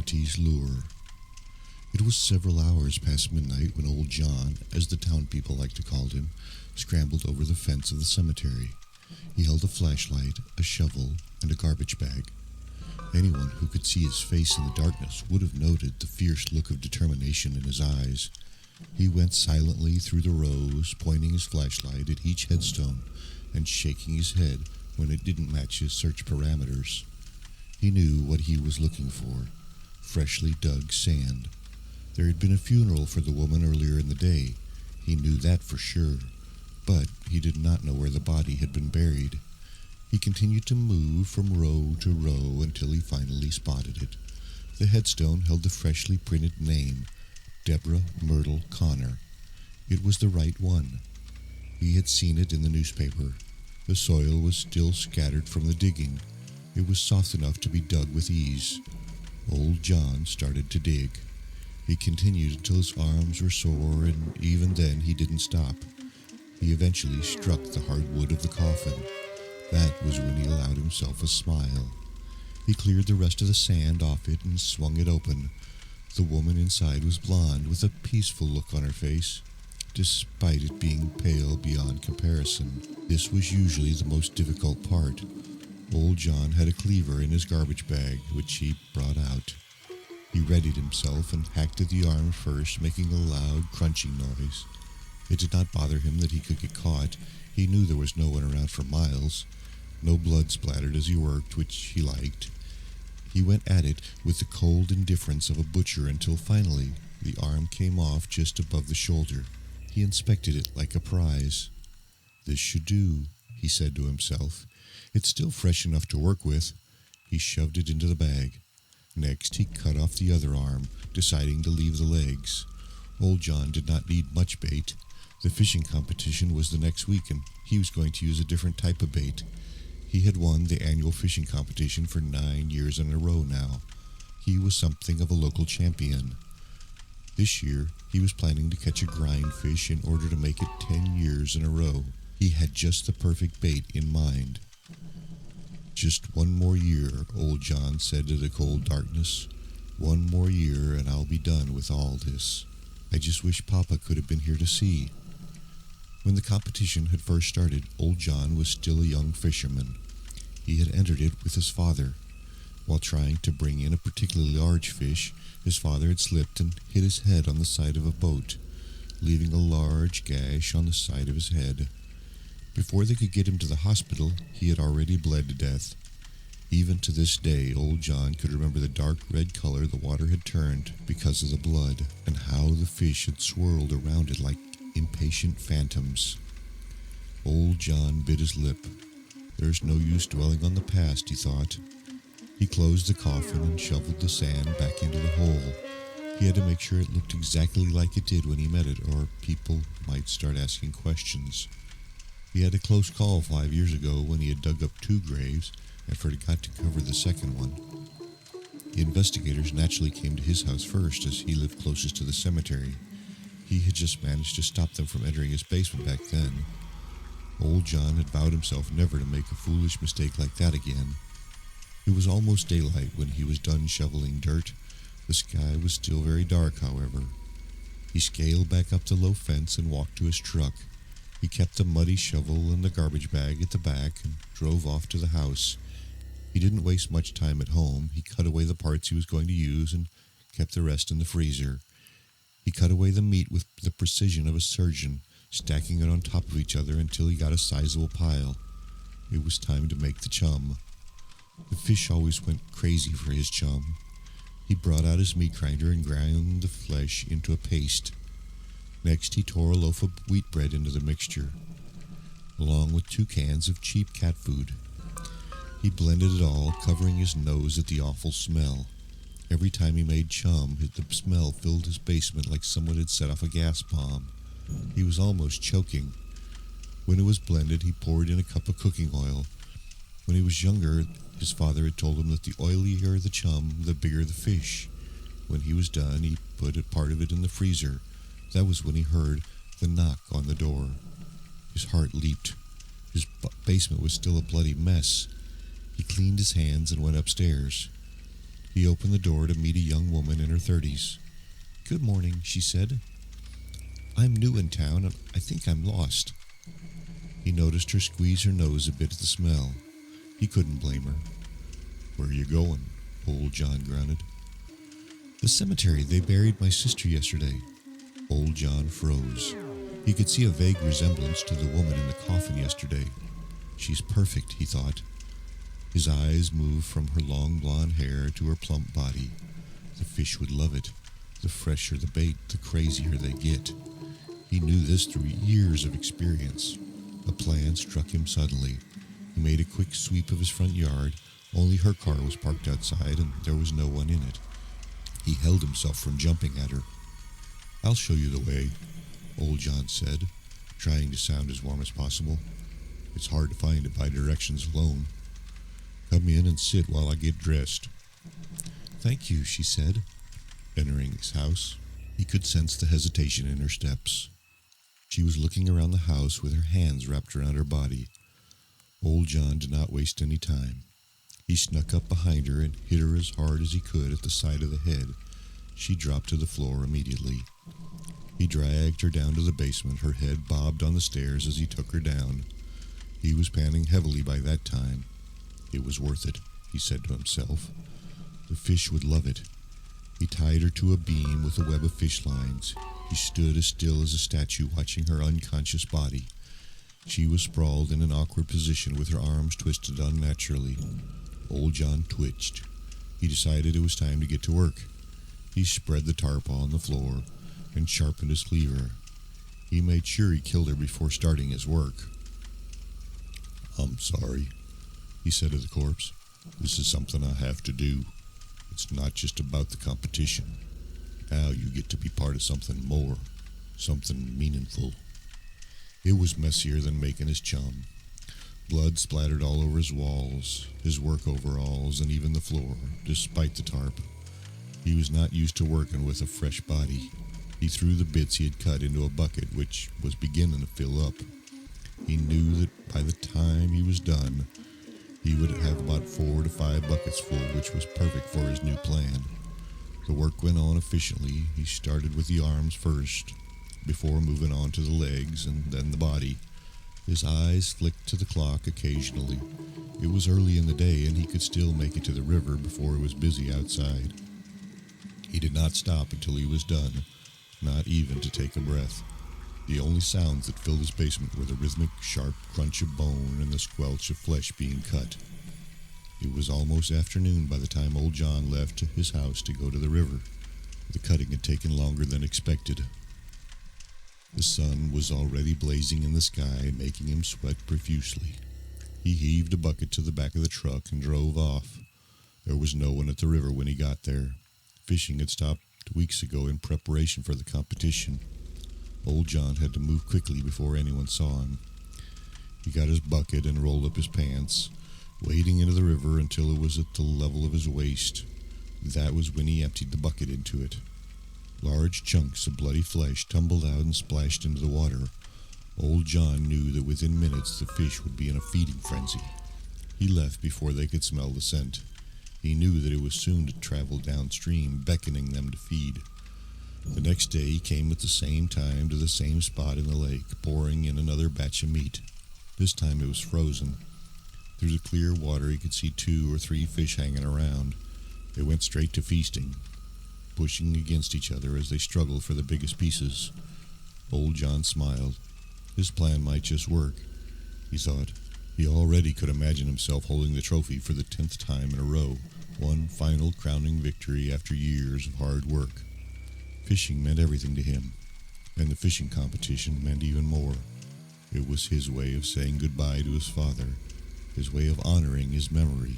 Opportunity's lure. It was several hours past midnight when old John, as the town people liked to call him, scrambled over the fence of the cemetery. He held a flashlight, a shovel, and a garbage bag. Anyone who could see his face in the darkness would have noted the fierce look of determination in his eyes. He went silently through the rows, pointing his flashlight at each headstone and shaking his head when it didn't match his search parameters. He knew what he was looking for: freshly dug sand. There had been a funeral for the woman earlier in the day. He knew that for sure, but he did not know where the body had been buried. He continued to move from row to row until he finally spotted it. The headstone held the freshly printed name, Deborah Myrtle Connor. It was the right one. He had seen it in the newspaper. The soil was still scattered from the digging. It was soft enough to be dug with ease. Old John started to dig. He continued until his arms were sore, and even then he didn't stop. He eventually struck the hard wood of the coffin. That was when he allowed himself a smile. He cleared the rest of the sand off it and swung it open. The woman inside was blonde, with a peaceful look on her face, despite it being pale beyond comparison. This was usually the most difficult part. Old John had a cleaver in his garbage bag, which he brought out. He readied himself and hacked at the arm first, making a loud, crunching noise. It did not bother him that he could get caught. He knew there was no one around for miles. No blood splattered as he worked, which he liked. He went at it with the cold indifference of a butcher until finally the arm came off just above the shoulder. He inspected it like a prize. "This should do," he said to himself. "It's still fresh enough to work with." He shoved it into the bag. Next, he cut off the other arm, deciding to leave the legs. Old John did not need much bait. The fishing competition was the next week, and he was going to use a different type of bait. He had won the annual fishing competition for 9 years in a row now. He was something of a local champion. This year, he was planning to catch a grind fish in order to make it 10 years in a row. He had just the perfect bait in mind. "Just one more year," old John said to the cold darkness. "One more year and I'll be done with all this. I just wish Papa could have been here to see." When the competition had first started, old John was still a young fisherman. He had entered it with his father. While trying to bring in a particularly large fish, his father had slipped and hit his head on the side of a boat, leaving a large gash on the side of his head. Before they could get him to the hospital, he had already bled to death. Even to this day, old John could remember the dark red color the water had turned because of the blood, and how the fish had swirled around it like impatient phantoms. Old John bit his lip. There's no use dwelling on the past, he thought. He closed the coffin and shoveled the sand back into the hole. He had to make sure it looked exactly like it did when he met it, or people might start asking questions. He had a close call 5 years ago when he had dug up 2 graves and forgot to cover the second one. The investigators naturally came to his house first, as he lived closest to the cemetery. He had just managed to stop them from entering his basement back then. Old John had vowed himself never to make a foolish mistake like that again. It was almost daylight when he was done shoveling dirt. The sky was still very dark, however. He scaled back up the low fence and walked to his truck. He kept the muddy shovel and the garbage bag at the back and drove off to the house. He didn't waste much time at home. He cut away the parts he was going to use and kept the rest in the freezer. He cut away the meat with the precision of a surgeon, stacking it on top of each other until he got a sizable pile. It was time to make the chum. The fish always went crazy for his chum. He brought out his meat grinder and ground the flesh into a paste. Next, he tore a loaf of wheat bread into the mixture, along with 2 cans of cheap cat food. He blended it all, covering his nose at the awful smell. Every time he made chum, the smell filled his basement like someone had set off a gas bomb. He was almost choking. When it was blended, he poured in a cup of cooking oil. When he was younger, his father had told him that the oilier the chum, the bigger the fish. When he was done, he put a part of it in the freezer. That was when he heard the knock on the door. His heart leaped. His basement was still a bloody mess. He cleaned his hands and went upstairs. He opened the door to meet a young woman in her 30s. "Good morning," she said. "I'm new in town and I think I'm lost." He noticed her squeeze her nose a bit at the smell. He couldn't blame her. "Where are you going?" Old John grunted. "The cemetery. They buried my sister yesterday." Old John froze. He could see a vague resemblance to the woman in the coffin yesterday. "She's perfect," he thought. His eyes moved from her long blonde hair to her plump body. The fish would love it. The fresher the bait, the crazier they get. He knew this through years of experience. A plan struck him suddenly. He made a quick sweep of his front yard. Only her car was parked outside and there was no one in it. He held himself from jumping at her. "I'll show you the way," Old John said, trying to sound as warm as possible. "It's hard to find it by directions alone. Come in and sit while I get dressed." "Thank you," she said. Entering his house, he could sense the hesitation in her steps. She was looking around the house with her hands wrapped around her body. Old John did not waste any time. He snuck up behind her and hit her as hard as he could at the side of the head. She dropped to the floor immediately. He dragged her down to the basement. Her head bobbed on the stairs as he took her down. He was panting heavily by that time. It was worth it, he said to himself. The fish would love it. He tied her to a beam with a web of fish lines. He stood as still as a statue watching her unconscious body. She was sprawled in an awkward position with her arms twisted unnaturally. Old John twitched. He decided it was time to get to work. He spread the tarp on the floor and sharpened his cleaver. He made sure he killed her before starting his work. "I'm sorry," he said to the corpse. "This is something I have to do. It's not just about the competition. Now you get to be part of something more, something meaningful." It was messier than making his chum. Blood splattered all over his walls, his work overalls, and even the floor, despite the tarp. He was not used to working with a fresh body. He threw the bits he had cut into a bucket, which was beginning to fill up. He knew that by the time he was done, he would have about 4 to 5 buckets full, which was perfect for his new plan. The work went on efficiently. He started with the arms first, before moving on to the legs and then the body. His eyes flicked to the clock occasionally. It was early in the day and he could still make it to the river before it was busy outside. He did not stop until he was done, not even to take a breath. The only sounds that filled his basement were the rhythmic, sharp crunch of bone and the squelch of flesh being cut. It was almost afternoon by the time old John left his house to go to the river. The cutting had taken longer than expected. The sun was already blazing in the sky, making him sweat profusely. He heaved a bucket to the back of the truck and drove off. There was no one at the river when he got there. Fishing had stopped weeks ago in preparation for the competition. Old John had to move quickly before anyone saw him. He got his bucket and rolled up his pants, wading into the river until it was at the level of his waist. That was when he emptied the bucket into it. Large chunks of bloody flesh tumbled out and splashed into the water. Old John knew that within minutes the fish would be in a feeding frenzy. He left before they could smell the scent. He knew that it was soon to travel downstream, beckoning them to feed. The next day he came at the same time to the same spot in the lake, pouring in another batch of meat. This time it was frozen. Through the clear water he could see 2 or 3 fish hanging around. They went straight to feasting, pushing against each other as they struggled for the biggest pieces. Old John smiled. His plan might just work, he thought. He already could imagine himself holding the trophy for the 10th time in a row, one final crowning victory after years of hard work. Fishing meant everything to him, and the fishing competition meant even more. It was his way of saying goodbye to his father, his way of honoring his memory.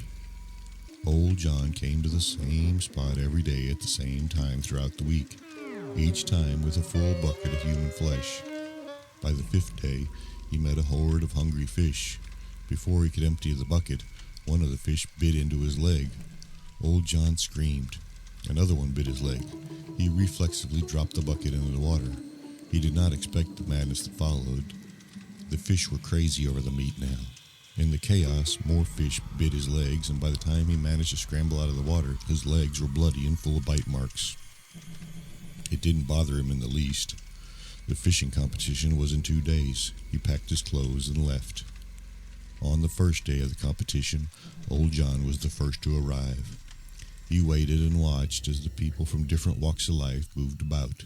Old John came to the same spot every day at the same time throughout the week, each time with a full bucket of human flesh. By the 5th day, he met a horde of hungry fish. Before he could empty the bucket, one of the fish bit into his leg. Old John screamed. Another one bit his leg. He reflexively dropped the bucket into the water. He did not expect the madness that followed. The fish were crazy over the meat now. In the chaos, more fish bit his legs, and by the time he managed to scramble out of the water, his legs were bloody and full of bite marks. It didn't bother him in the least. The fishing competition was in 2 days. He packed his clothes and left. On the first day of the competition, old John was the first to arrive. He waited and watched as the people from different walks of life moved about.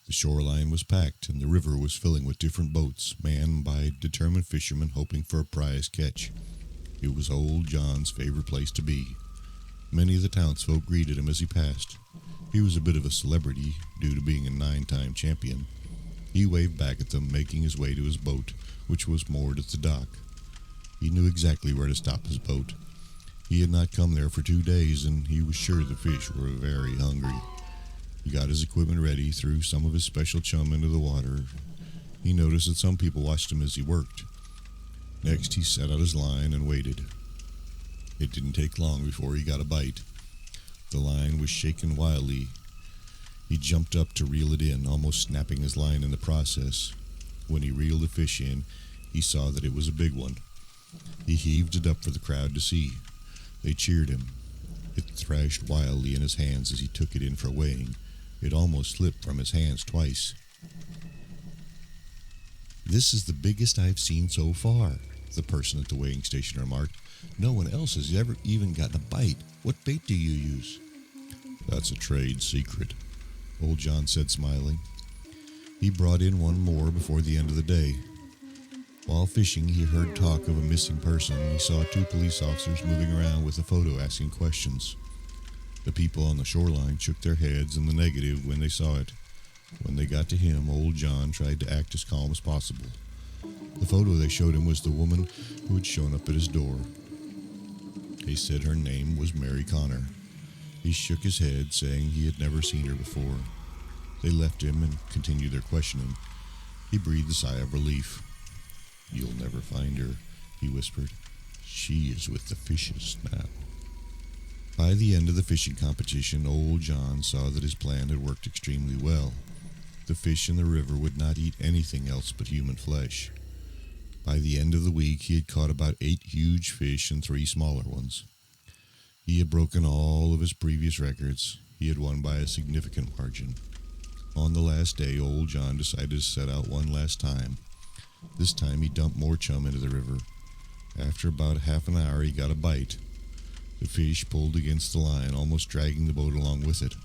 The shoreline was packed, and the river was filling with different boats, manned by determined fishermen hoping for a prize catch. It was old John's favorite place to be. Many of the townsfolk greeted him as he passed. He was a bit of a celebrity due to being a 9-time champion. He waved back at them, making his way to his boat, which was moored at the dock. He knew exactly where to stop his boat. He had not come there for 2 days, and he was sure the fish were very hungry. He got his equipment ready, threw some of his special chum into the water. He noticed that some people watched him as he worked. Next, he set out his line and waited. It didn't take long before he got a bite. The line was shaking wildly. He jumped up to reel it in, almost snapping his line in the process. When he reeled the fish in, he saw that it was a big one. He heaved it up for the crowd to see. They cheered him. It thrashed wildly in his hands as he took it in for weighing. It almost slipped from his hands twice. "This is the biggest I've seen so far," the person at the weighing station remarked. "No one else has ever even gotten a bite. What bait do you use?" "That's a trade secret," old John said, smiling. He brought in one more before the end of the day. While fishing, he heard talk of a missing person. He saw 2 police officers moving around with a photo asking questions. The people on the shoreline shook their heads in the negative when they saw it. When they got to him, old John tried to act as calm as possible. The photo they showed him was the woman who had shown up at his door. They said her name was Mary Connor. He shook his head, saying he had never seen her before. They left him and continued their questioning. He breathed a sigh of relief. "You'll never find her," he whispered. "She is with the fishes now." By the end of the fishing competition, old John saw that his plan had worked extremely well. The fish in the river would not eat anything else but human flesh. By the end of the week, he had caught about 8 huge fish and 3 smaller ones. He had broken all of his previous records. He had won by a significant margin. On the last day, old John decided to set out one last time. This time, he dumped more chum into the river. After about half an hour, he got a bite. The fish pulled against the line, almost dragging the boat along with it.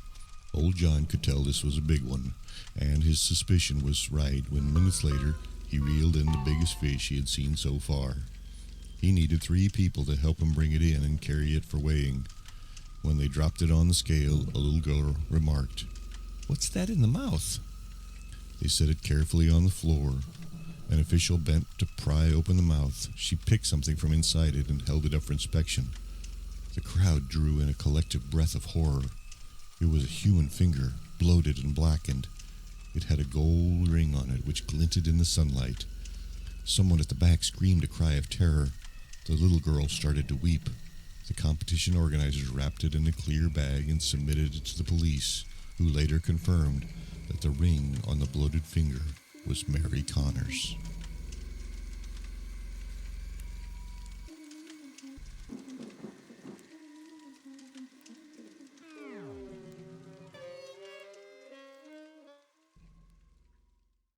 Old John could tell this was a big one, and his suspicion was right when minutes later he reeled in the biggest fish he had seen so far. He needed 3 people to help him bring it in and carry it for weighing. When they dropped it on the scale, a little girl remarked, "What's that in the mouth?" They set it carefully on the floor. An official bent to pry open the mouth. She picked something from inside it and held it up for inspection. The crowd drew in a collective breath of horror. It was a human finger, bloated and blackened. It had a gold ring on it, which glinted in the sunlight. Someone at the back screamed a cry of terror. The little girl started to weep. The competition organizers wrapped it in a clear bag and submitted it to the police, who later confirmed that the ring on the bloated finger was Mary Connor's.